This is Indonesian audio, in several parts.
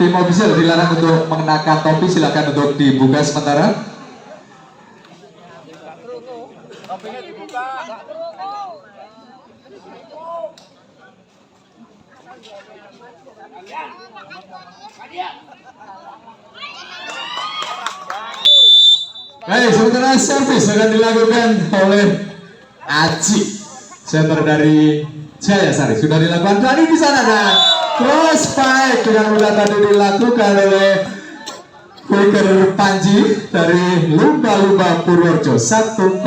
tim official dilarang untuk mengenakan topi, silakan untuk dibuka sementara. Topinya dibuka. Baik, sementara servis akan dilakukan oleh Aji, center dari Jaya Sari. Sudah dilakukan tadi di sana dan cross fight dengan mudah tadi dilakukan oleh Wicker Panji dari Lumba-Lumba Purworejo 1-0.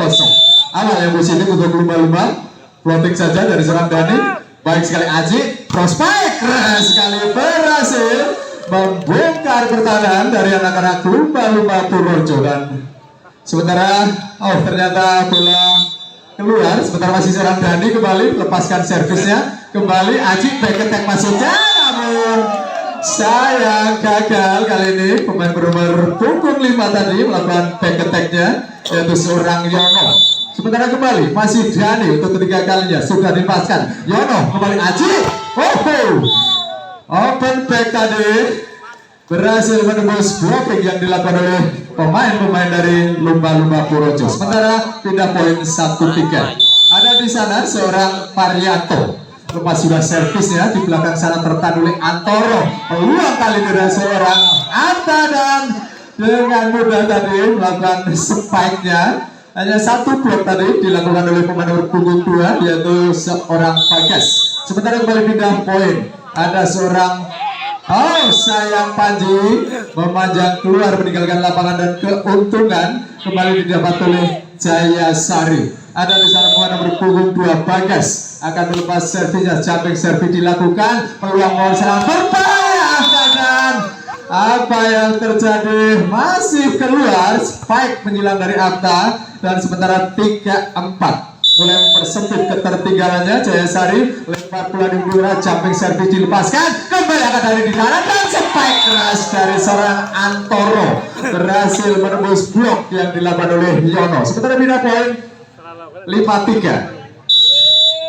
Awal yang positif untuk Lumba-Lumba, floating saja dari seorang Dani. Baik sekali Aji, cross fight keras sekali berhasil membongkar pertahanan dari anak-anak Lumba-Lumba Purworejo dan sementara ternyata bola keluar. Sebentar masih seorang Dani kembali lepaskan servisnya kembali Aji back attack masuknya namun sayang gagal kali ini pemain bernomor punggung 5 tadi melakukan back attacknya yaitu seorang Yono. Sementara kembali masih Dani untuk ketiga kalinya sudah dilepaskan Yono kembali Aji open back tadi berhasil menembus blocking yang dilakukan oleh pemain-pemain dari Lumba-Lumba Purworejo. Sementara pindah poin 1-3. Ada di sana seorang Parianto. Lepas sudah servisnya di belakang sana tertahan oleh Antoro. Peluang kali dari seorang Anta dan dengan mudah tadi melakukan spike-nya. Hanya satu blok tadi dilakukan oleh pemain punggung 2 yaitu seorang Bagas. Sementara kembali pindah poin. Ada seorang sayang Panji memanjang keluar meninggalkan lapangan dan keuntungan kembali didapat oleh Jaya Sari. Ada di sana pemain nomor punggung 2 Bagas akan melepas servisnya, jumping servis dilakukan, peluang gol serangan berbahaya dan apa yang terjadi masih keluar spike menyilang dari Afta dan sementara 3-4. Mulai mempersempit ketertinggalannya Jaya Sari lempar bola di udara jumping service dilepaskan kembali akan dari di kanan dan spike keras dari seorang Antoro berhasil menembus blok yang dilakukan oleh Yono. Sementara pindah poin 5-3.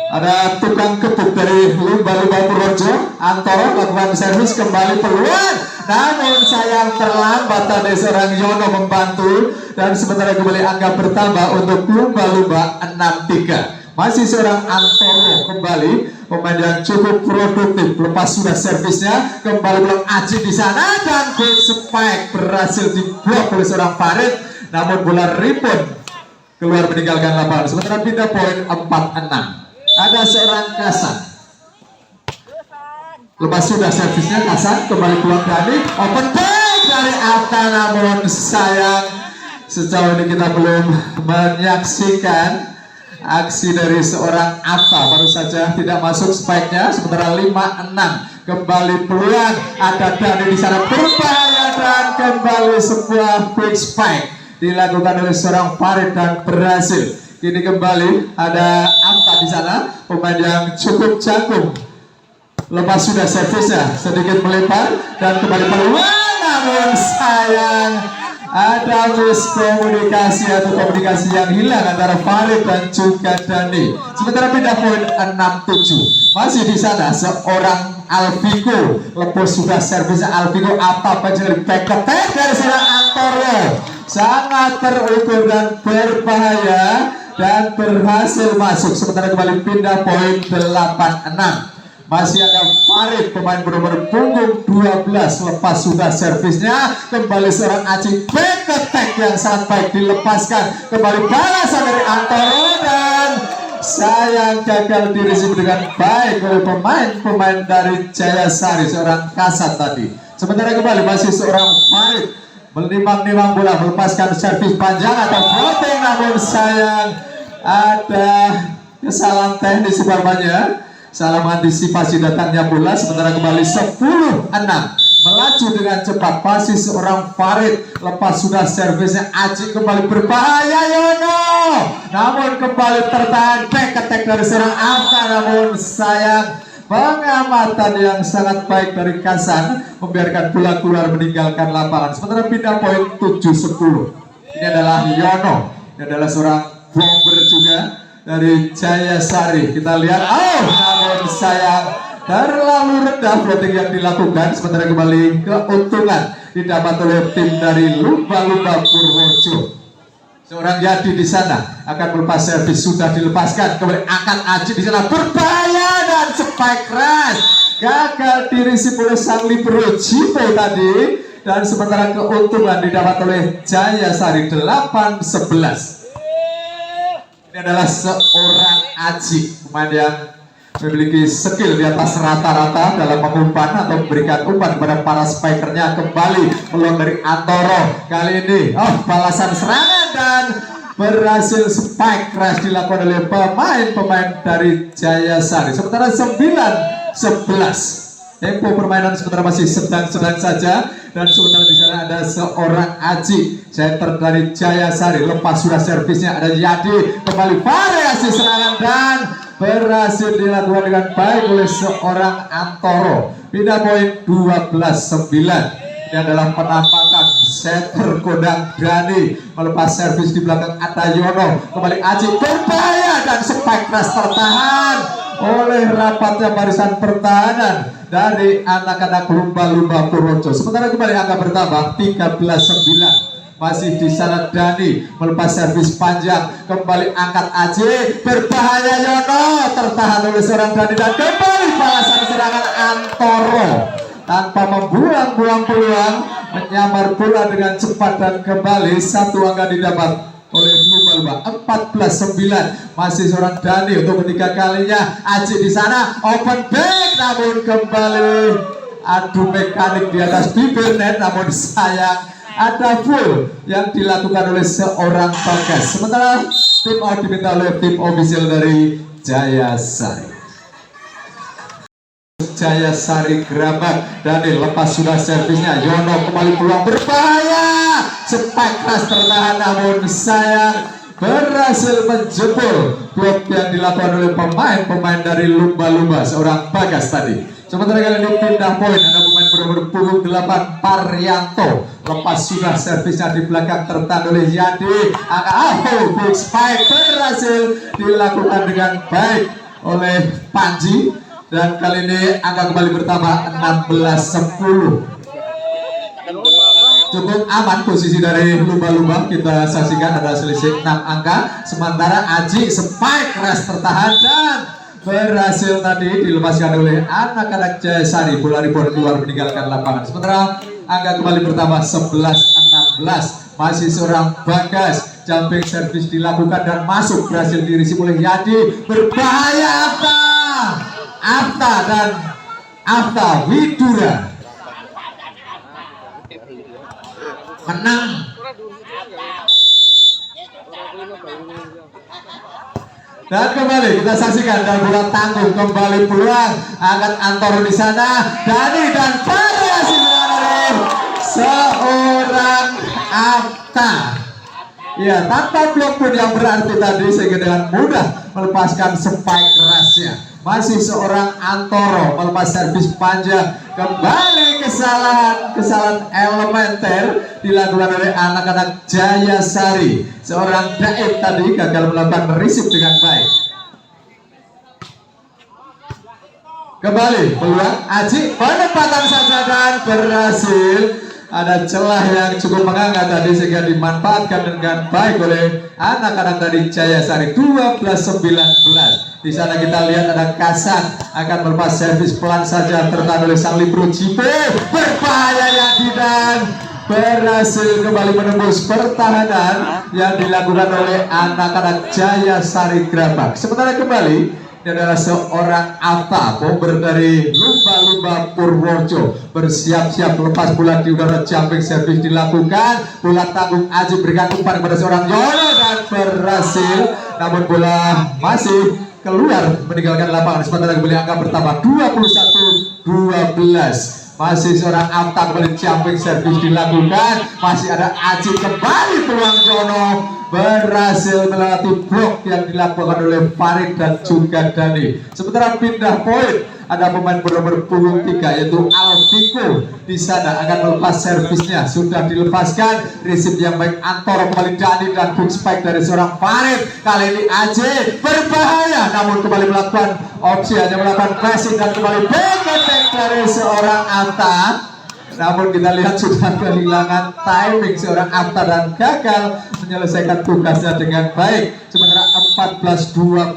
Ada tukang kebuk dari Lumba-Lumba Purworejo Antoro lakukan servis kembali peluang namun sayang terlambat tadi seorang Yono membantu dan sementara kembali angka bertambah untuk Lumba-Lumba 6-3. Masih seorang Antoro kembali pemain yang cukup produktif lepas sudah servisnya kembali belum Aji di sana dan quick spike berhasil diblok oleh seorang Farid namun bola rebound keluar meninggalkan lapangan. Sementara pindah poin 4-6. Ada seorang Kasan lepas sudah servisnya Kasan kembali keluar Dani open back dari Afta namun sayang sejauh ini kita belum menyaksikan aksi dari seorang Afta baru saja tidak masuk spike-nya. Sementara 5-6 kembali peluang ada Dani di sana berbahaya dan kembali sebuah quick spike dilakukan oleh seorang Farid dan berhasil. Kini kembali ada Afta di sana pemain yang cukup jago lepas sudah servisnya sedikit melempar dan kembali peluang namun sayang ada miskomunikasi atau komunikasi yang hilang antara Farid dan juga Dani. Sementara pindah poin 6-7 masih di sana seorang Alviko lepas sudah servisnya Alviko apa dari back attack dari seorang Antoro sangat terukur dan berbahaya dan berhasil masuk. Sementara kembali pindah poin 8-6 masih ada Farid pemain bernomor punggung 12 lepas sudah servisnya kembali seorang Aji back attack yang sangat baik dilepaskan kembali balasan dari Antoro dan sayang gagal dirisi dengan baik oleh pemain dari Jaya Sari seorang Kasat tadi. Sementara kembali masih seorang Farid menimbang-nimbang bola melepaskan servis panjang atau floating namun sayang ada kesalahan teknis umpamanya salah mengantisipasi datangnya bola. Sementara kembali 10-6 melaju dengan cepat masih seorang Farid lepas sudah servisnya Aji kembali berbahaya Yono namun kembali tertahan back attack dari seorang Afta namun sayang pengamatan yang sangat baik dari Kasan membiarkan bola keluar meninggalkan lapangan. Sementara pindah poin 7-10 ini adalah Yono, ini adalah seorang bomber juga dari Jaya Sari. Kita lihat namun sayang terlalu rendah floating yang dilakukan, sementara kembali keuntungan didapat oleh tim dari Lumba-Lumba Purworejo. Seorang Yadi di sana akan melepas servis, sudah dilepaskan, kembali akan Aji di sana berbahaya dan spike crash gagal dirisi oleh sang libero Cipo tadi, dan sementara keuntungan didapat oleh Jaya Sari 8-11. Ini adalah seorang Aji, pemain yang memiliki skill di atas rata-rata dalam mengumpan atau memberikan umpan kepada para spikernya. Kembali peluang dari Antoro kali ini, balasan serangan dan berhasil spike crash dilakukan oleh pemain-pemain dari Jaya Sari. Sementara 9-11. Tempo permainan sementara masih sedang-sedang saja, dan sementara di sana ada seorang Aji, center dari Jaya Sari. Lepas sudah servisnya, ada Yadi, kembali variasi serangan dan berhasil dilakukan dengan baik oleh seorang Antoro. Pindah poin 12-9. Ini adalah penampakan setter Kodang Brani melepas servis di belakang Atayono. Kembali Aji berbahaya dan spike crash tertahan oleh rapatnya barisan pertahanan dari anak-anak Lumba-Lumba Purworejo. Sementara kembali angka bertambah 13-9. Masih di sana Dani melepas servis panjang, kembali angkat Aji, berbahaya Yono, tertahan oleh seorang Dani, dan kembali balasan serangan Antoro tanpa membuang-buang peluang, menyamar bola dengan cepat, dan kembali satu angka didapat oleh Lumba-Lumba. 14-9. Masih seorang Dani untuk ketiga kalinya. Aji di sana open back, namun kembali adu mekanik di atas bibir net, namun sayang ada full yang dilakukan oleh seorang Bagas. Sementara tim out diminta oleh tim official dari Jaya Sari. Jaya Sari gerabak dan lepas sudah servisnya. Yono kembali peluang berbahaya, spike crash tertahan, namun sayang berhasil menjebol blok yang dilakukan oleh pemain-pemain dari Lumba-Lumba, seorang Bagas tadi. Sementara kali ini pindah poin, ada pemain bernomor punggung 8 Paryanto. Lepas sudah servisnya di belakang, tertahan oleh Yadi. Big spike berhasil dilakukan dengan baik oleh Panji, dan kali ini angka kembali bertambah 16-10. Cukup aman posisi dari Lumba-Lumba, kita saksikan ada selisih 6 angka. Sementara Aji spike crash tertahan dan berhasil tadi dilepaskan oleh anak-anak Jaya Sari. Bola rebound keluar meninggalkan lapangan. Sementara angka kembali bertambah 11-16. Masih seorang Bagas, jumping service dilakukan dan masuk, berhasil dirisi oleh Yadi. Berbahaya Afta dan Afta Widura menang. Dan kembali kita saksikan dan bola tanggung, kembali peluang, angkat Antoro di sana, Dani, dan variasi dari seorang Afta. Ya, tanpa blok pun yang berarti tadi, sehingga dengan mudah melepaskan spike crash-nya. Masih seorang Antoro melepas servis panjang, kembali kesalahan elementer dilakukan oleh anak-anak Jaya Sari. Seorang Daib tadi gagal melakukan receive dengan baik. Kembali peluang Aji, penempatan saja dan berhasil. Ada celah yang cukup mengangkat tadi sehingga dimanfaatkan dengan baik oleh anak-anak dari Jaya Sari. 12-19. Di sana kita lihat ada Kasan akan melepas servis pelan saja, tertahan oleh sang libero Cipo. Berbahaya Yadi dan berhasil kembali menembus pertahanan yang dilakukan oleh anak-anak Jaya Sari Gerabak. Sementara kembali ini adalah seorang Afta, bomber dari Lumba-Lumba Purworejo, bersiap-siap lepas bola di udara, jumping service dilakukan, bola tanggung Aji berikan umpan kepada seorang Yono dan berhasil, namun bola masih keluar meninggalkan lapangan. Sementara kembali angka bertambah 21-12. Masih seorang Afta, kembali jumping service dilakukan, masih ada Aji, kembali peluang Yono berhasil melewati blok yang dilakukan oleh Farid dan juga Dani. Sementara pindah poin, ada pemain bernomor punggung 3 yaitu Alviko. Di sana akan melepas servisnya, sudah dilepaskan. Receive yang baik Antoro, kembali Dani dan quick spike dari seorang Farid. Kali ini Aceh berbahaya, namun kembali melakukan opsi, hanya melakukan passing dan kembali back attack dari seorang Atta. Namun kita lihat sudah kehilangan timing seorang Atta dan gagal menyelesaikan tugasnya dengan baik. Sementara 14-21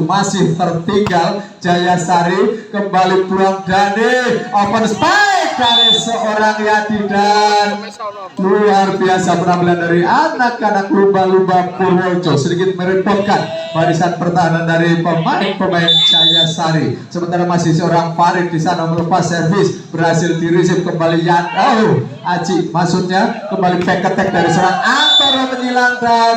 masih tertinggal. Jayasari kembali pulang Dani, open spike dari seorang Yadi dan luar biasa penampilan dari anak-anak lumba-lumba Purworejo, sedikit merepotkan barisan pertahanan dari pemain Jayasari. Sementara masih seorang Farid di sana melepas servis, berhasil di-receive kembali Aji, maksudnya kembali back attack dari seorang Antoro menyilang dan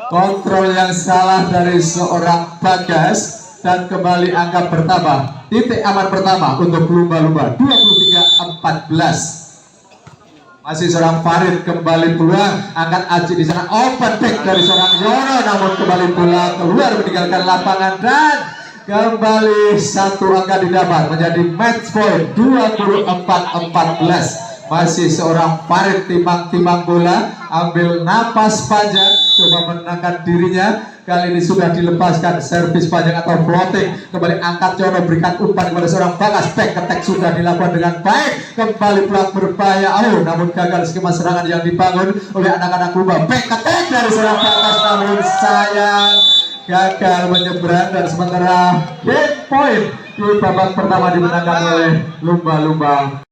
kontrol yang salah dari seorang Bagas. Dan kembali angka bertambah, titik aman pertama untuk lumba-lumba 23-14. Masih seorang Farid kembali peluang, angkat Aji di sana, open back dari seorang Yono, namun kembali bola keluar meninggalkan lapangan dan kembali satu angka didapat menjadi match point 24-14. Masih seorang Farid timbang-timbang bola, ambil napas panjang, coba menenangkan dirinya. Kali ini sudah dilepaskan servis panjang atau floating, kembali angkat Jono, berikan umpan kepada seorang Bagas. Back attack sudah dilakukan dengan baik, kembali pulang berbahaya, namun gagal skema serangan yang dibangun oleh anak-anak lumba. Back attack dari seorang Bagas, namun sayang gagal menyeberang. Dan sementara game point di babak pertama dimenangkan oleh lumba-lumba.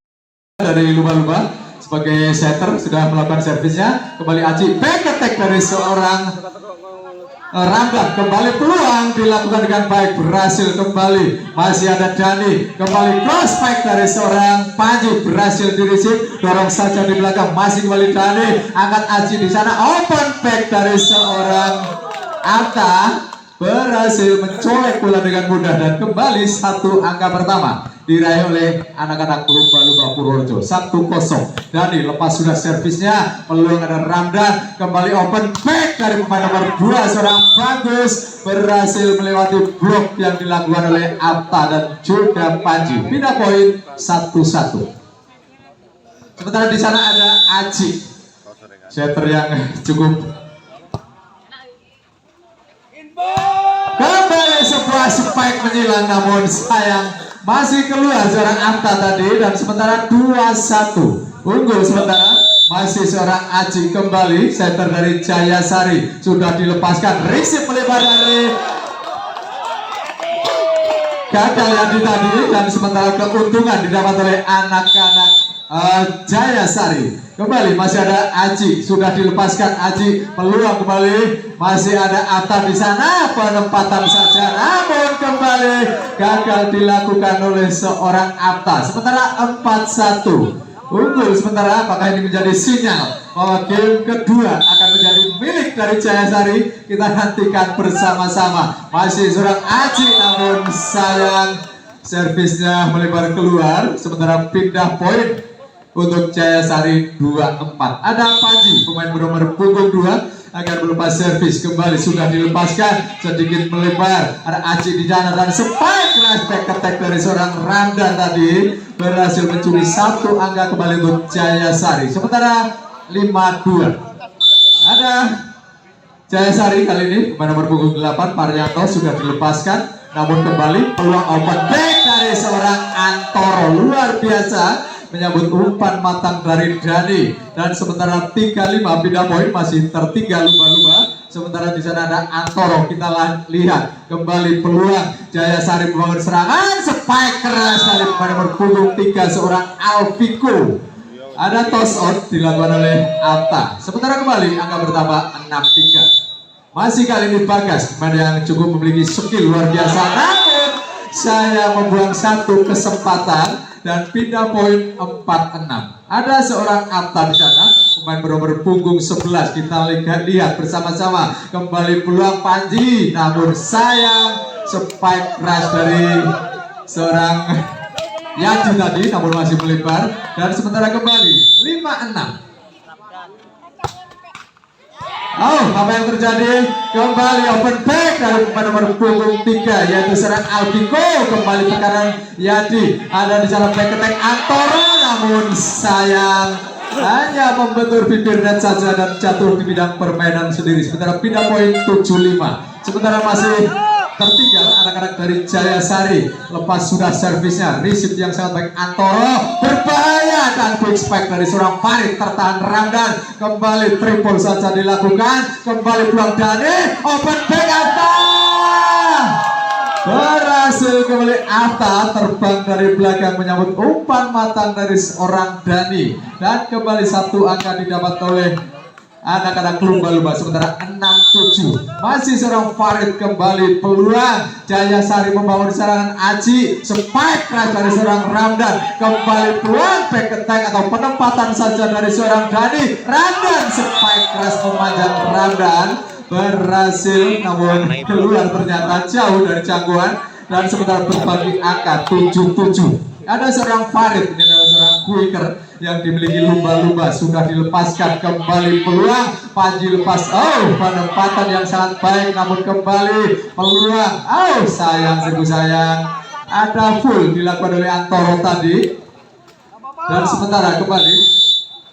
Dari lumba-lumba sebagai setter sudah melakukan servisnya, kembali Aji, back attack dari seorang Rangga, kembali peluang dilakukan dengan baik, berhasil kembali. Masih ada Dani, kembali cross spike dari seorang Panji, berhasil di-receive, dorong saja di belakang, masih kembali Dani, angkat Aji di sana, open back dari seorang Atta, berhasil mencolek bola dengan mudah dan kembali satu angka pertama diraih oleh anak-anak lumba-lumba Purworejo. 1-0. Dani lepas sudah servisnya, peluang ada Ramdan, kembali open back dari pemain nomor 2 seorang Bagus, berhasil melewati blok yang dilakukan oleh Atta dan juga Panji. Pindah poin 1-1. Sementara di sana ada Aji, setter yang cukup. Kembali sebuah spike menyilang, namun sayang masih keluar seorang Atta tadi. Dan sementara 2-1 unggul. Sementara masih seorang Aji kembali, setter dari Jayasari sudah dilepaskan, receive melebar dari gagal yang tadi. Dan sementara keuntungan didapat oleh anak-anak Jayasari. Kembali masih ada Aji, sudah dilepaskan Aji, peluang kembali, masih ada Atta di sana, penempatan saja, namun kembali gagal dilakukan oleh seorang Atta. Sementara 4-1 unggul. Sementara apakah ini menjadi sinyal bahwa game kedua akan menjadi milik dari Jayasari? Kita nantikan bersama-sama. Masih seorang Aji, namun sayang servisnya melebar keluar. Sementara pindah poin untuk Jayasari 2-4. Ada Panji, pemain bernomor punggung 2, akan melepas servis, kembali sudah dilepaskan, sedikit melebar. Ada Aji di sana dan spike keras back attack dari seorang Ramdan tadi, berhasil mencuri satu angka kembali untuk Jayasari. Sementara 5-2. Ada Jayasari kali ini, pemain nomor punggung 8 Paryanto sudah dilepaskan, namun kembali peluang open back dari seorang Antoro, luar biasa menyambut umpan matang dari Dani. Dan sementara 3-5 pindah poin, masih tertinggal lumba-lumba. Sementara di sana ada Antoro, kita lihat kembali peluang Jayasari membangun serangan, spike keras dari pemain nomor punggung 3 seorang Alviko. Ada toss out dilakukan oleh Atta. Sementara kembali angka bertambah 6-3. Masih kali ini Bagas, pemain yang cukup memiliki skill luar biasa, namun saya membuang satu kesempatan dan pindah poin 4-6. Ada seorang Atta di sana, pemain bernomor punggung 11. Kita lihat bersama-sama, kembali peluang Panji, namun sayang spike keras dari seorang Yaji tadi, namun masih melebar. Dan sementara kembali 5-6. Oh, apa yang terjadi? Kembali open back dari pemain nomor punggung 3 yaitu seorang Albiko. Kembali tekanan Yadi. Ada di sana back attack Antoro, namun sayang hanya membentur bibirnya saja dan jatuh di bidang permainan sendiri. Sementara pindah poin 75. Sementara masih tertinggal anak-anak dari Jayasari. Lepas sudah servisnya, receive yang sangat baik Antoro, berbahaya dan quick spike dari seorang Farid, tertahan Ramdan. Kembali triple saja dilakukan, kembali peluang Dani, open back Atta, berhasil kembali Atta, terbang dari belakang menyambut umpan matang dari seorang Dani, dan kembali satu angka didapat oleh anak-anak lumba-lumba. Sementara 6-7 masih seorang Farid, kembali peluang Jayasari membangun serangan Aji, spike crash dari seorang Ramdan, kembali peluang back attack atau penempatan saja dari seorang Dani. Ramdan spike crash memanjang, Ramdan berhasil namun keluar ternyata jauh dari jangkauan, dan sementara berbagi angka 7-7. Ada seorang Farid, ini adalah seorang quicker yang dimiliki lumba-lumba, sudah dilepaskan, kembali peluang Panji lepas, oh penempatan yang sangat baik namun kembali peluang, oh sayang, sungguh sayang, ada full dilakukan oleh Antoro tadi, dan sementara kembali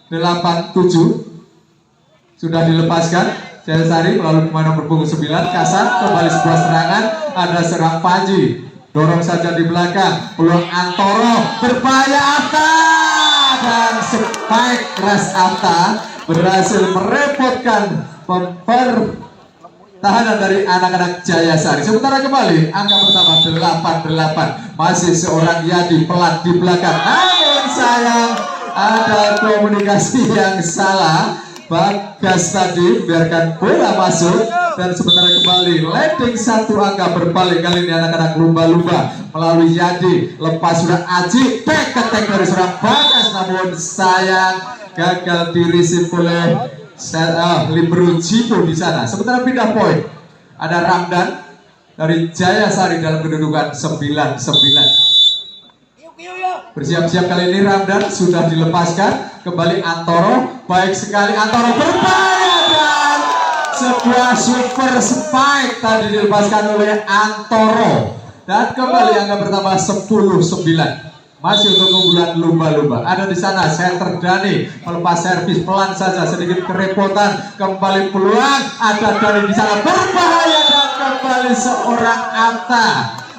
8-7 sudah dilepaskan Jayasari melalui pemain nomor punggung 9 Kasar. Kembali sebuah serangan, ada serang Panji, dorong saja di belakang, peluang Antoro, berbahaya Atta, dan spike crash Atta berhasil merepotkan pertahanan dari anak-anak Jayasari. Sementara kembali angka pertama 8-8, masih seorang Yadi pelan di belakang, namun sayang ada komunikasi yang salah. Bagas tadi biarkan bola masuk, dan sementara kembali landing satu angka berbalik. Kali ini anak-anak lumba-lumba melalui Yadi, lepas sudah Aji, back attack dari seorang Bagas, namun sayang gagal di receive oleh Libero Jipo di sana. Sementara pindah poin ada Ramdan dari Jayasari dalam kedudukan 9-9. Bersiap-siap kali ini Ramdan sudah dilepaskan, kembali Antoro, baik sekali Antoro, berbahaya, dan sebuah super spike tadi dilepaskan oleh Antoro, dan kembali angka pertama 10-9. Masih untuk keunggulan lumba-lumba. Ada di sana center Dani melepas servis pelan saja, sedikit kerepotan, kembali peluang, ada Dani di sana, berbahaya, dan kembali seorang Atta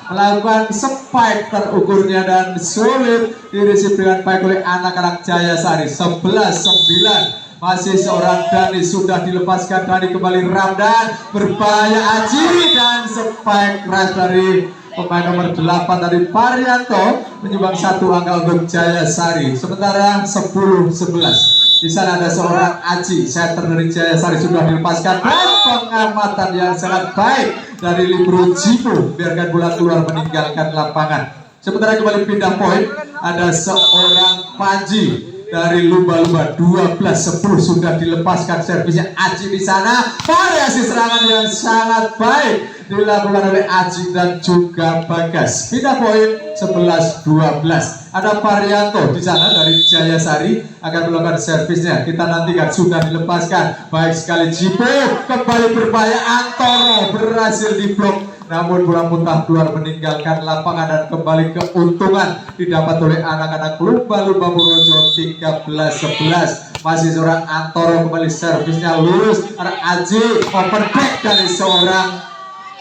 melakukan spike terukurnya dan sulit direceive dengan baik oleh anak-anak Jayasari. 11-9 masih seorang Dani, sudah dilepaskan Dani, kembali Ramdan, berbahaya Aji, dan spike crash dari pemain nomor 8 dari Parianto menyumbang satu angka untuk Jayasari. Sementara 10-11 di sana ada seorang Aji, setter dari Jayasari, sudah dilepaskan, dan pengamatan yang sangat baik dari Libero Jipo, biarkan bola keluar meninggalkan lapangan. Sementara kembali pindah poin ada seorang Panji dari lumba-lumba, 12-10 sudah dilepaskan servisnya Aji di sana, variasi serangan yang sangat baik dilakukan oleh Aji dan juga Bagas. Pindah poin 11-12. Ada Parianto di sana dari Jayasari akan melakukan servisnya. Kita nantikan, sudah dilepaskan, baik sekali Jipo, kembali berbahaya Antoro, berhasil diblok, namun bola muntah keluar meninggalkan lapangan, dan kembali keuntungan didapat oleh anak-anak lumba-lumba Purworejo 13-11. Masih seorang Antoro, kembali servisnya lurus, ada Aji, open back dari seorang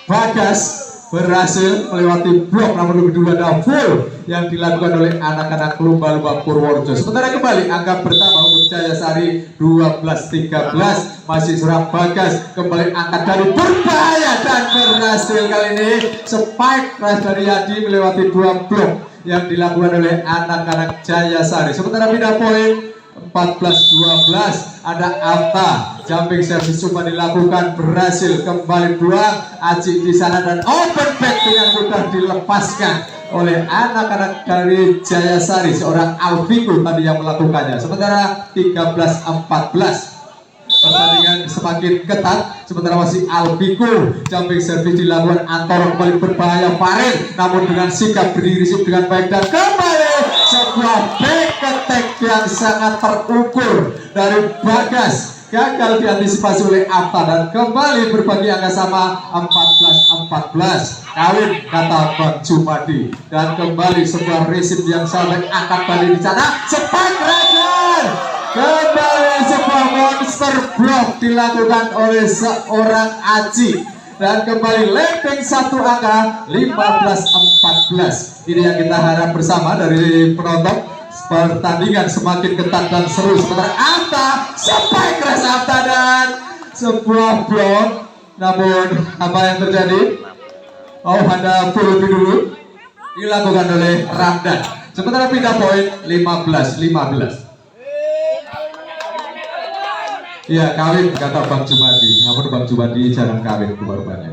Bagas, berhasil melewati blok, namun lebih dulu ada full yang dilakukan oleh anak-anak lumba-lumba Purworejo. Sementara kembali angka pertama untuk Jayasari 12-13, masih seorang Bagas, kembali angkat dari berbahaya, dan berhasil kali ini spike crash dari Yadi melewati dua blok yang dilakukan oleh anak-anak Jayasari. Sementara pindah poin 14-12 ada Atta, jumping service coba dilakukan, berhasil, kembali peluang Aji di sana, dan open back dengan mudah dilepaskan oleh anak-anak dari Jayasari, seorang Alviko tadi yang melakukannya. Sementara 13-14 pertandingan semakin ketat, sementara masih Alviko, jumping service dilakukan, Antoro kembali berbahaya Farid, namun dengan sikap berdiri dengan baik, dan kembali sebuah back attack yang sangat terukur dari Bagas gagal diantisipasi oleh Afta dan kembali berbagi angka sama 14-14. Kawin kata Bang Jumadi dan kembali sebuah resip yang sampai angkat balik di sana. Spike Rider kembali sebuah monster block dilakukan oleh seorang Aji dan kembali leading satu angka 15-14. Ini yang kita harap bersama dari penonton. Pertandingan semakin ketat dan seru. Sementara Afta, Spike Crash Afta dan sebuah blok. Namun apa yang terjadi? Oh, ada full lebih dulu dilakukan oleh Ramdan. Sementara pindah poin 15-15. Iya, kawin kata Bang Jumadi. Namun Bang Jumadi jarang kawin kebaruannya.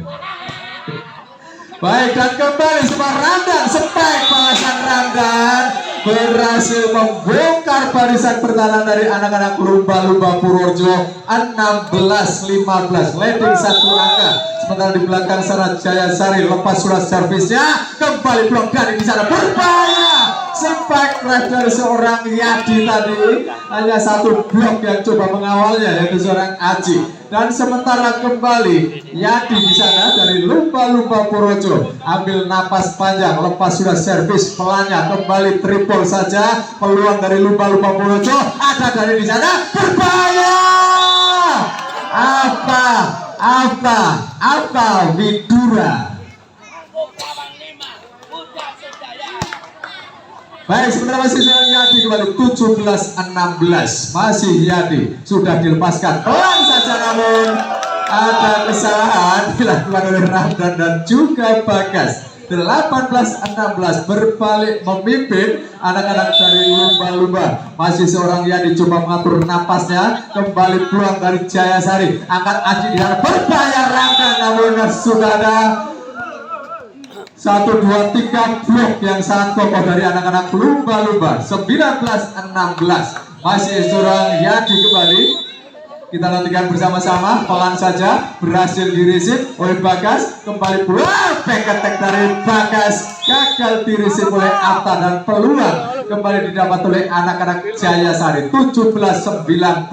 Baik, dan kembali sebuah Ramdan. Spike balasan Ramdan berhasil membongkar barisan pertahanan dari anak-anak lumba-lumba Purworejo 16-15, leading satu angka. Sementara di belakang sana Jaya Sari lepas surat servisnya, kembali blok dari di sana berbahaya. Spike crash dari seorang Yadi tadi, hanya satu blok yang coba mengawalnya yaitu seorang Aji. Dan sementara kembali Yadi di sana dari lumba-lumba Purworejo ambil napas panjang, lepas sudah servis pelannya, kembali triple saja. Peluang dari lumba-lumba Purworejo ada dari di sana, berbahaya. Apa Widura. Baik, sementara masih seorang Yadi kembali 17-16. Masih Yadi sudah dilepaskan pelan saja, namun ada kesalahan dilakukan oleh Ramdan dan juga Bagas. 18-16 berbalik memimpin anak-anak dari lumba-lumba. Masih seorang Yadi coba mengatur napasnya, kembali peluang dari Jaya Sari, angkat Aji di sana berbahaya Ramdan, namun sudah ada 1, 2, 3 blok yang sangat kokoh dari anak-anak lumba-lumba. 19-16 masih seorang Yadi kembali. Kita nantikan bersama-sama, pelan saja berhasil dirisip oleh Bagas, kembali peluang back attack dari Bagas gagal dirisip oleh Afta dan peluang kembali didapat oleh anak-anak Jaya Sari. 17-19.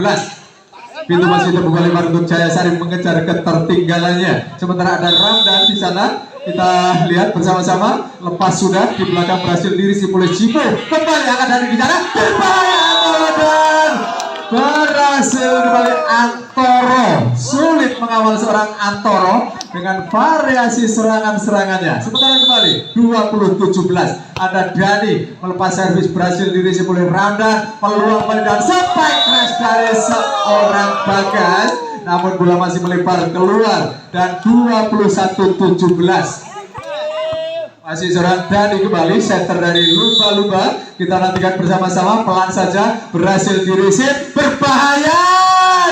Pintu masih terbuka lebar untuk Jaya Sari mengejar ketertinggalannya. Sementara ada Ramdan di sana. Kita lihat bersama-sama, lepas sudah di belakang berhasil dirisip oleh Jibo. Kembali akan dari di sana, berbahaya dan berhasil kembali Antoro. Sulit mengawal seorang Antoro dengan variasi serangan-serangannya. Sementara kembali 20-17 ada Dani melepas servis, berhasil dirisip oleh Ramdan. Peluang kembali dan spike crash dari seorang Bagas, namun bola masih melebar keluar dan 21-17. Masih seorang Dani kembali, setter dari lumba-lumba. Kita nantikan bersama-sama, pelan saja berhasil dirisip, berbahaya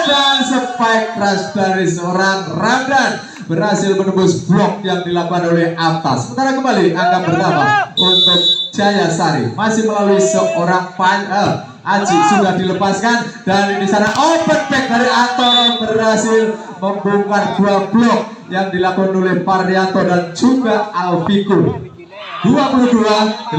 dan spike crash dari seorang Ramdan berhasil menembus blok yang dilakukan oleh Afta. Sementara kembali angka pertama untuk Jaya Sari masih melalui seorang Aji sudah dilepaskan dan di sana open back dari Antoro berhasil membongkar 2 blok yang dilakukan oleh Parianto dan juga Alfiku. 22-18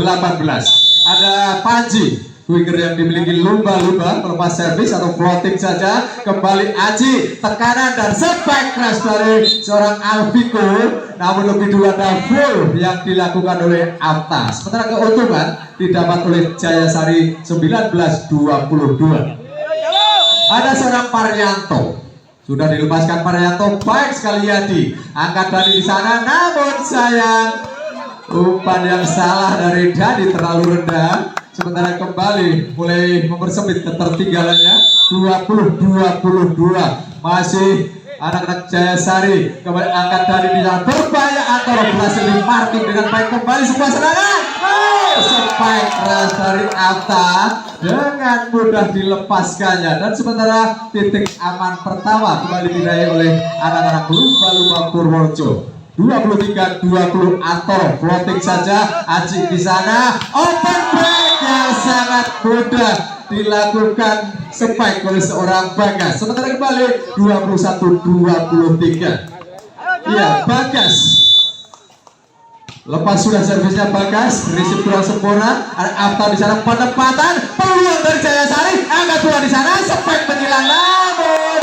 ada Panji, winger yang dimiliki lumba-lumba, melepas servis atau floating saja. Kembali Aji, tekanan dan spike crash dari seorang Alfiku, namun lebih dulu ada full yang dilakukan oleh Afta. Sementara keuntungan didapat oleh Jaya Sari 19-22. Ada seorang Parianto, sudah dilepaskan Parianto, baik sekali Yadi, angkat dari di sana, namun sayang umpan yang salah dari Dani terlalu rendah. Sementara kembali mulai mempersempit ketertinggalannya 20-22. Masih anak-anak Jaya Sari kembali angkat dari di sana, berbahaya Antoro berhasil dimarking dengan baik. Kembali sebuah serangan, spike crash dari Afta dengan mudah dilepaskannya. Dan sementara titik aman pertama kembali diraih oleh anak-anak lumba-lumba Purworejo. 23-20 Antoro floating saja, Aji di sana open break yang sangat mudah dilakukan spike oleh seorang Bagas. Sementara kembali 21-23. Iya, Bagas lepas sudah servisnya Bagas, risip kurang sempurna. Ada Afta di sana, penempatan peluang dari Jaya Sari, angkat bola di sana, spike menyilang namun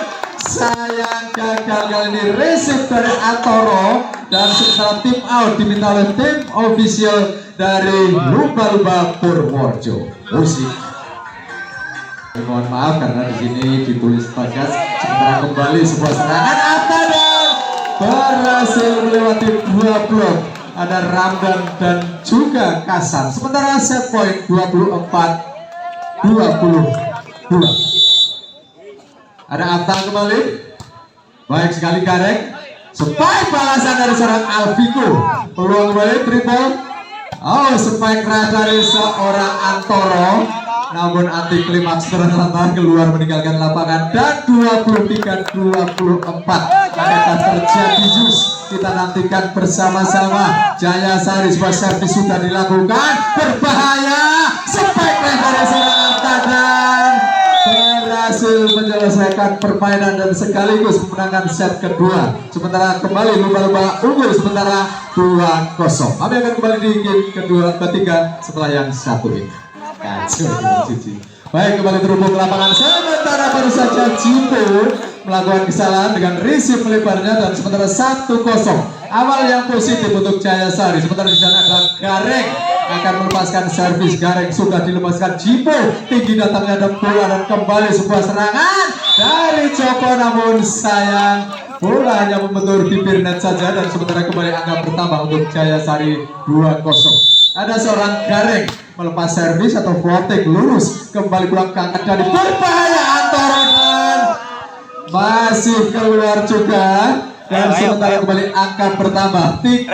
sayang gagal kali ini receive dari Antoro dan sementara tim out diminta oleh tim official dari Lumba-Lumba Purworejo. Musik. Mohon maaf karena di sini ditulis tegas. Sementara kembali sebuah serangan Atta dan berhasil melewati dua blok. Ada Ramdan dan juga Kasan. Sementara set point 24-22. Ada Atta kembali. Baik sekali Gareng. Spike balasan dari seorang Alviko. Peluang kembali triple. Oh, spike keras dari seorang Antoro. Namun anti klimaks ternyata keluar meninggalkan lapangan dan 23-24. Adakah terjadi jus? Kita nantikan bersama-sama. Jayasari sebuah servis sudah dilakukan. Berbahaya. Spike keras dari seorang Atta dan berhasil menyelesaikan permainan dan sekaligus memenangkan set kedua. Sementara kembali Lumba-Lumba unggul sementara 2-0. Kami akan kembali di game ketiga setelah yang satu ini. Baik, kembali terhubung ke lapangan. Sementara baru saja Jimbo melakukan kesalahan dengan receive melebarnya dan sementara 1-0. Awal yang positif untuk Jayasari. Sementara di sana adalah Gareng akan melepaskan servis. Gareng sudah dilepaskan. Jimbo tinggi datangnya ada bola dan kembali sebuah serangan dari Joko, namun sayang bola hanya membentur bibir net saja dan sementara kembali angka bertambah untuk Jayasari 2-0. Ada seorang Gareng melepas servis atau floating lurus kembali pulang ke angkat dari berbahaya Antoro dan masih keluar juga dan sementara kembali angka bertambah 3-0.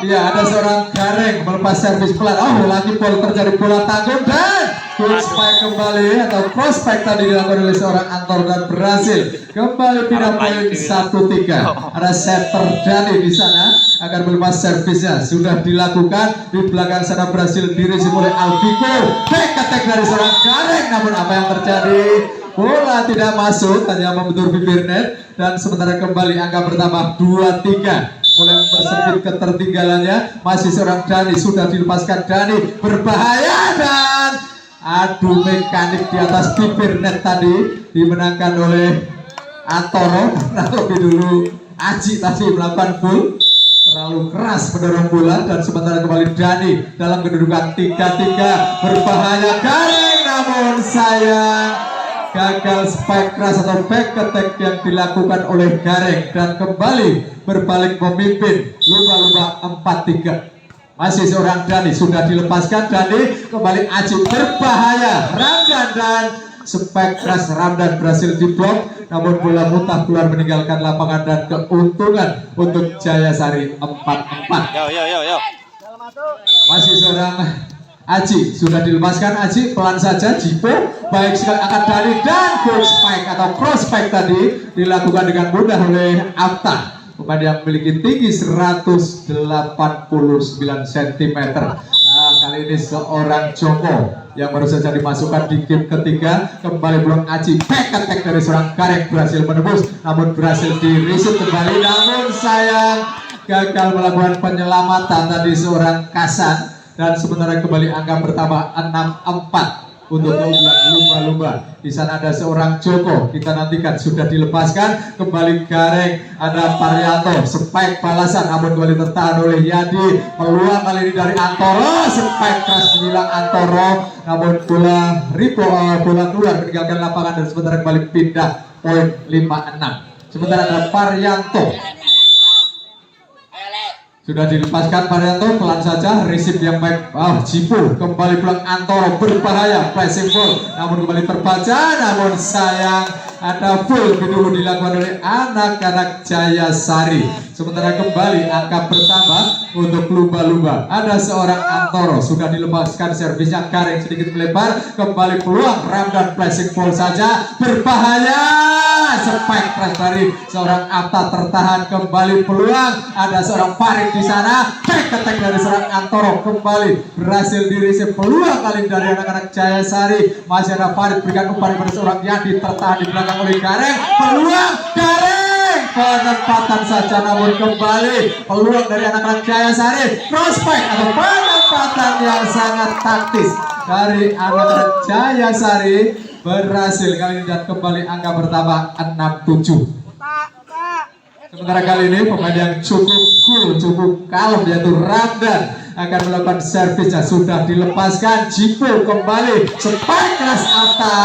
Ya, ada seorang Gareng melepas servis pelan. Oh, lagi bola terjadi bola tanggung dan good spike kembali atau cross spike tadi dilakukan oleh seorang Antoro dan berhasil kembali pindah poin 1-3. Ada setter Dani di sana akan melepas servisnya sudah dilakukan di belakang sana berhasil dirisi oleh Alviko. Back attack dari seorang Gareng, namun apa yang terjadi? Bola tidak masuk, hanya membentur bibir net dan sementara kembali angka bertambah 2-3. Mulai mempersempit ketertinggalannya. Masih seorang Dani sudah dilepaskan. Dani berbahaya dan adu mekanik di atas bibir net tadi dimenangkan oleh Antoro. Nah, lebih dulu Aji tadi melakukan full terlalu keras mendorong bola dan sementara kembali Dani dalam kedudukan 3-3. Berbahaya Gareng, namun sayang gagal spike keras atau back attack yang dilakukan oleh Gareng dan kembali berbalik memimpin Lumba-Lumba 4-3. Masih seorang Dani sudah dilepaskan. Dani kembali Aji berbahaya Ramdan dan spike keras Ramdan berhasil diblok, namun bola muntah keluar meninggalkan lapangan dan keuntungan untuk Jayasari 4-4. Masih seorang Aji sudah dilepaskan. Aji pelan saja. Jipo baik sekali akan Dani dan good spike atau cross spike tadi dilakukan dengan mudah oleh Atta, pemain yang memiliki tinggi 189 cm. Nah, kali ini seorang Joko yang baru saja dimasukkan di game ketiga. Kembali belum Aji, back attack dari seorang Gareng berhasil menembus, namun berhasil di-reset kembali, namun sayang gagal melakukan penyelamatan tadi seorang Kasan dan sementara kembali angka bertambah 6-4 untuk keunggulan Lumba-Lumba. Di sana ada seorang Joko, kita nantikan sudah dilepaskan. Kembali Gareng, ada Parianto, spike balasan namun kembali tertahan oleh Yadi. Peluang kali ini dari Antoro, spike keras menyilang Antoro, namun bola keluar meninggalkan lapangan dan sementara kembali pindah poin 5-6. Sementara ada Parianto sudah dilepaskan. Parianto pelan saja, receive yang baik. Jipu kembali pulang Antoro berbahaya, flashing ball namun kembali terbaca, namun sayang ada full dulu dilakukan oleh anak-anak Jayasari. Sementara kembali angka bertambah untuk Lumba-Lumba. Ada seorang Antoro sudah dilepaskan, servisnya Gareng sedikit melebar, kembali peluang Ramdan flashing ball saja berbahaya, spike keras dari seorang Atta tertahan, kembali peluang ada seorang Farid di sana, back attack dari seorang Antoro kembali berhasil dirisi. Peluang kali dari anak-anak Jayasari, masih ada Farid berikan umpan kepada seorang Yadi tertahan di belakang oleh Gareng. Peluang Gareng, penempatan saja namun kembali peluang dari anak-anak Jayasari, prospek atau penempatan yang sangat taktis dari anak-anak Jayasari. berhasil kali ini dan kembali angka bertambah 6-7. Sementara kali ini pemain yang cukup cool, cukup kalem yaitu Ramdan akan melakukan servisnya, sudah dilepaskan. Jipo kembali spike keras Afta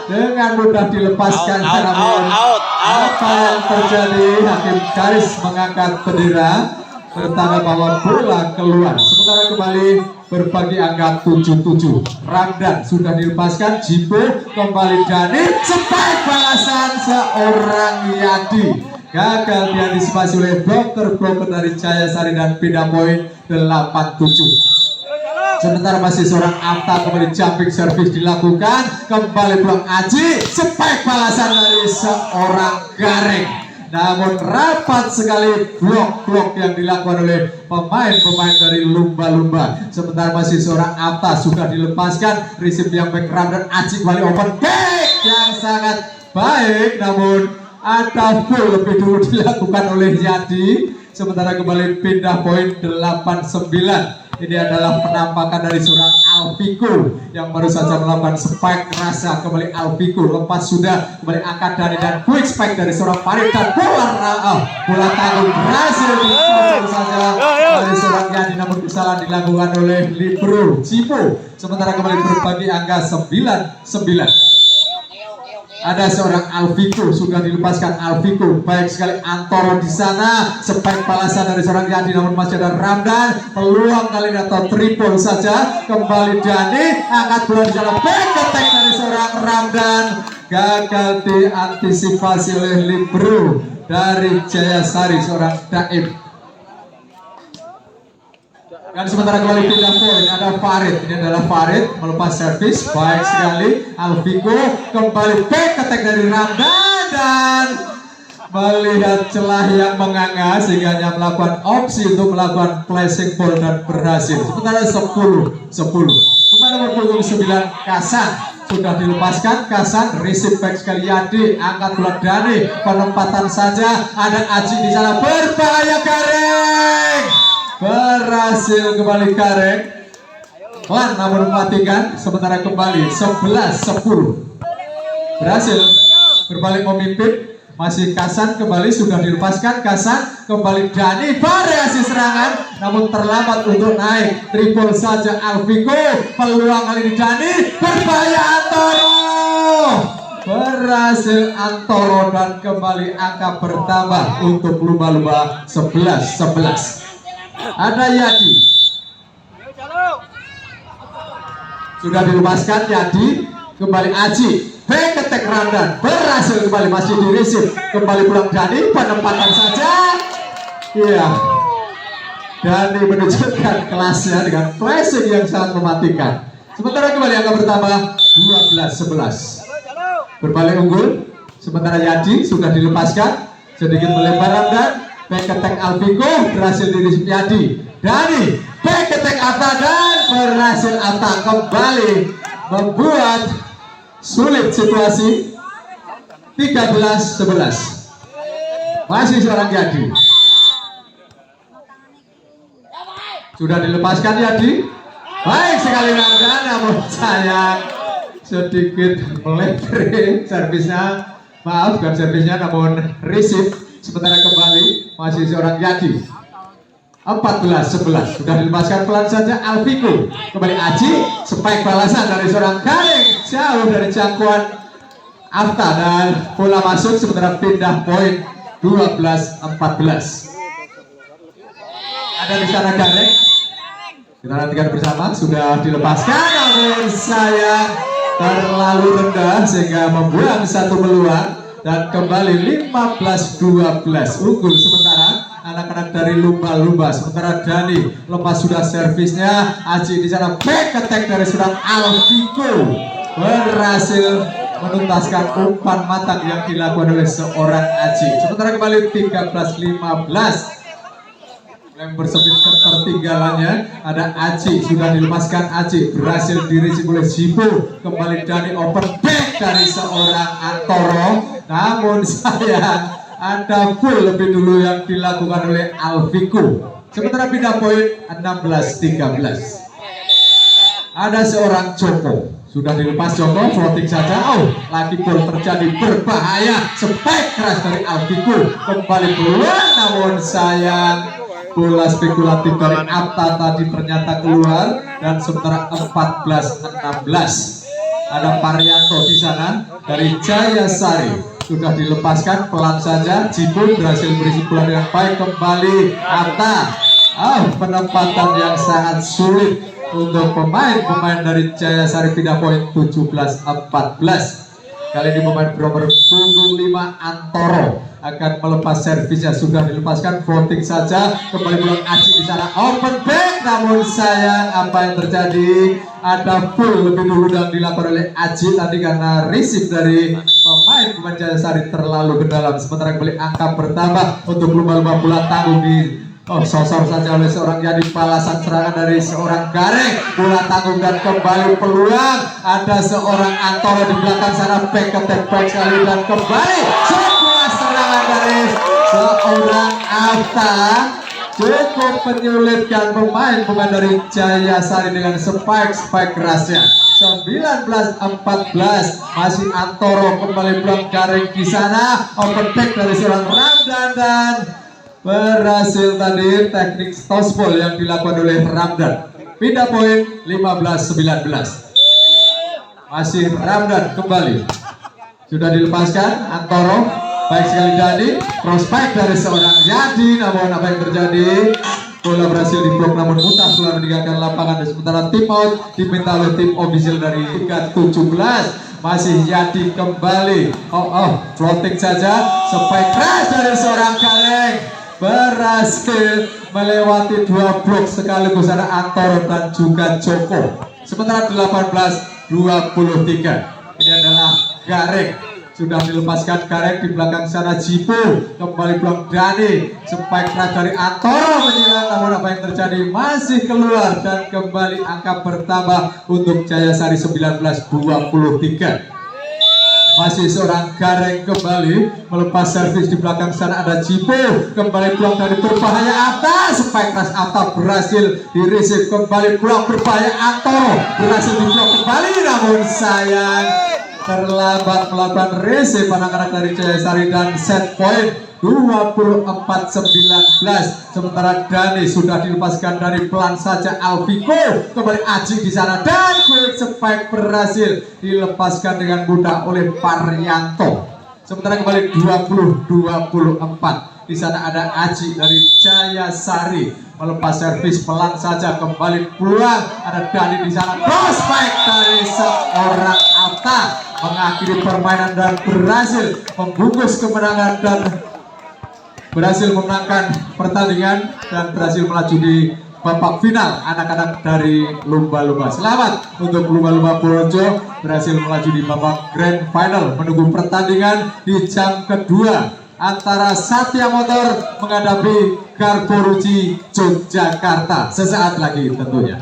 dengan mudah dilepaskan. Namun apa yang terjadi? Hakim garis mengangkat bendera bertanda bahwa bola keluar. Sementara kembali berbagi angka 7-7. Ramdan sudah dilepaskan. Jipo kembali Dani spike balasan seorang Yadi. Gagal diantisipasi oleh bloker dari Jayasari dan pindah poin 8-7. Sementara masih seorang Afta kembali jumping service dilakukan, kembali pulang Aji, spike balasan dari seorang Gareng. Namun rapat sekali blok-blok yang dilakukan oleh pemain-pemain dari lumba-lumba. Sementara masih seorang Afta sudah dilepaskan, receive yang back Ramdan, Aji kembali open back yang sangat baik, namun ada full lebih dulu dilakukan oleh Yadi. Sementara kembali pindah poin 8-9. Ini adalah penampakan dari seorang Alfiku yang baru saja melakukan spike rasa. Kembali Alfiku lepas sudah, kembali angkat Dani dan quick spike dari seorang Farid dan bola tanggung berhasil dicontoh saja dari seorang Yadi, namun kesalahan dilakukan oleh Libro Cipo. Sementara kembali berbagi angka 9-9. Ada seorang Alfiku sudah dilepaskan. Alfiku baik sekali Antoro di sana, spike balasan dari seorang Yadi, namun masih ada Ramdan, peluang kali ini atau triple saja. Kembali Dani angkat bola di sana, back attack dari seorang Ramdan, gagal diantisipasi oleh Libro dari Jayasari seorang Daim. Dan sementara kembali pindah poin ada Farid. Ini adalah Farid melepas servis baik sekali. Alfiku kembali back attack dari Ramdan dan melihat celah yang menganga sehingga hanya melakukan opsi untuk melakukan placing ball dan berhasil. Sementara 10-10. Pemain nomor punggung 9 Kasan sudah dilepaskan. Kasan receive back sekali Yadi, angkat bola Dani, penempatan saja. Ada Aji di sana, berbahaya Gareng. Berhasil kembali Gareng, pelan namun mematikan. Sementara kembali 11-10, berhasil berbalik memimpin. Masih Kasan kembali sudah dilepaskan. Kasan kembali Dani, variasi serangan namun terlambat untuk naik. Triple saja Alfiku, peluang kali ini Dani, berbahaya Antoro. Berhasil Antoro dan kembali angka bertambah untuk lumba-lumba 11-11. Ada Yadi sudah dilepaskan. Yadi kembali Aji, back attack Ramdan, berhasil kembali, masih di receive, kembali pulang Dani, penempatan saja. Iya, Dani menunjukkan kelasnya dengan flashing yang sangat mematikan. Sementara kembali angka bertambah 12-11. Berbalik unggul. Sementara Yadi sudah dilepaskan, sedikit melebar Ramdan, back attack Alfiku, berhasil di receive Yadi. Dani, back attack Afta dan berhasil Afta kembali membuat sulit situasi. 13-11. Masih seorang Yadi. Sudah dilepaskan Yadi. Baik sekali Ramdan, namun sayang sedikit melebar servisnya. Maaf, bukan servisnya namun receive. Sementara kembali masih seorang Yadi. 14-11. Sudah dilepaskan pelan saja Alfiku. Kembali Aji, spike balasan dari seorang Gareng, jauh dari jangkauan Afta dan bola masuk. Sementara pindah poin 12-14. Ada di sana Gareng. Kita nantikan bersama. Sudah dilepaskan namun sayang terlalu rendah sehingga membuang satu peluang. Dan kembali 15-12 unggul sementara anak-anak dari lumba-lumba. Sementara Dani lepas sudah servisnya. Aji di sana, back attack dari seorang Alfiku, berhasil menuntaskan umpan matang yang dilakukan oleh seorang Aji. Sementara kembali 13-15. Yang bersempit ketertinggalannya ada Aji, sudah dilepaskan. Aji berhasil dirisi oleh Jibo. Kembali Dani open back dari seorang Antoro, namun sayang ada full lebih dulu yang dilakukan oleh Alfiku. Sementara pindah poin 16-13. Ada seorang Joko Sudah dilepas Joko, floating saja. Oh, lagi gol terjadi berbahaya. Spike keras dari Alfiku. Kembali keluar, namun sayang bola spekulatif dari Atta tadi ternyata keluar dan sementara 14-16. Ada Parianto di sana dari Jayasari. Sudah dilepaskan pelan saja. Jibun berhasil berisi bola dengan baik. Kembali Atta. Penempatan yang sangat sulit untuk pemain dari Jayasari. Pindah poin 17-14. Kali ini pemain nomor punggung 5 Antoro akan melepas servisnya. Sudah dilepaskan, floating saja. Kembali pulang Aji di sana, open back, namun sayang apa yang terjadi? Ada full lebih dulu dan dilakukan oleh Aji tadi karena receive dari pemain Jayasari terlalu ke dalam. Sementara kembali angka bertambah untuk lumba-lumba bola tanggung di sosor saja oleh seorang Yadi. Balasan serangan dari seorang Gareng, bola tanggung dan kembali peluang. Ada seorang Antoro di belakang sana, back ke back sekali dan kembali sebuah serangan dari seorang Atta. Cukup menyulitkan pemain dari Jayasari dengan spike kerasnya. 19-14 masih Antoro, kembali peluang Gareng di sana, open back dari seorang Ramdan dan berhasil tadi teknik tossball yang dilakukan oleh Ramdan. Pindah poin 15-19. Masih Ramdan kembali. Sudah dilepaskan Antoro. Baik sekali Dani. Prospek dari seorang Yadi. Namun apa yang terjadi? Bola berhasil diblok namun mudah keluar meninggalkan lapangan. Dan sementara tim out diminta oleh tim official dari Liga 17. Masih Yadi kembali. Floating saja. Spike keras dari seorang Gareng. Berhasil melewati 2 blok sekaligus ada Antoro dan juga Joko. Sementara 18-23. Ini adalah Gareng. Sudah dilepaskan Gareng di belakang sana Jipo. Kembali peluang Dani. Spike keras dari Antoro menyilang, namun apa yang terjadi? Masih keluar dan kembali angka bertambah untuk Jayasari 19-23. Masih seorang Gareng kembali melepas servis di belakang sana ada Jipo. Kembali peluang dari berbahaya atas. Spike keras Atta berhasil di receive. Kembali peluang berbahaya Antoro berhasil di blok kembali, namun sayang terlambat melakukan receive anak-anak dari Jayasari dan set point 24-19. Sementara Dani sudah dilepaskan dari pelan saja Alfico. Kembali Aji di sana dan quick spike berhasil dilepaskan dengan mudah oleh Parianto. Sementara kembali 20-24. Di sana ada Aji dari Jayasari melepas servis pelan saja, kembali peluang ada Dani di sana. Cross spike dari seorang Atta mengakhiri permainan dan berhasil membungkus kemenangan dan berhasil memenangkan pertandingan dan berhasil melaju di babak final anak-anak dari lumba-lumba. Selamat untuk lumba-lumba Projo berhasil melaju di babak grand final. Menunggu pertandingan di jam kedua antara Satya Motor menghadapi Garboruji Yogyakarta sesaat lagi tentunya.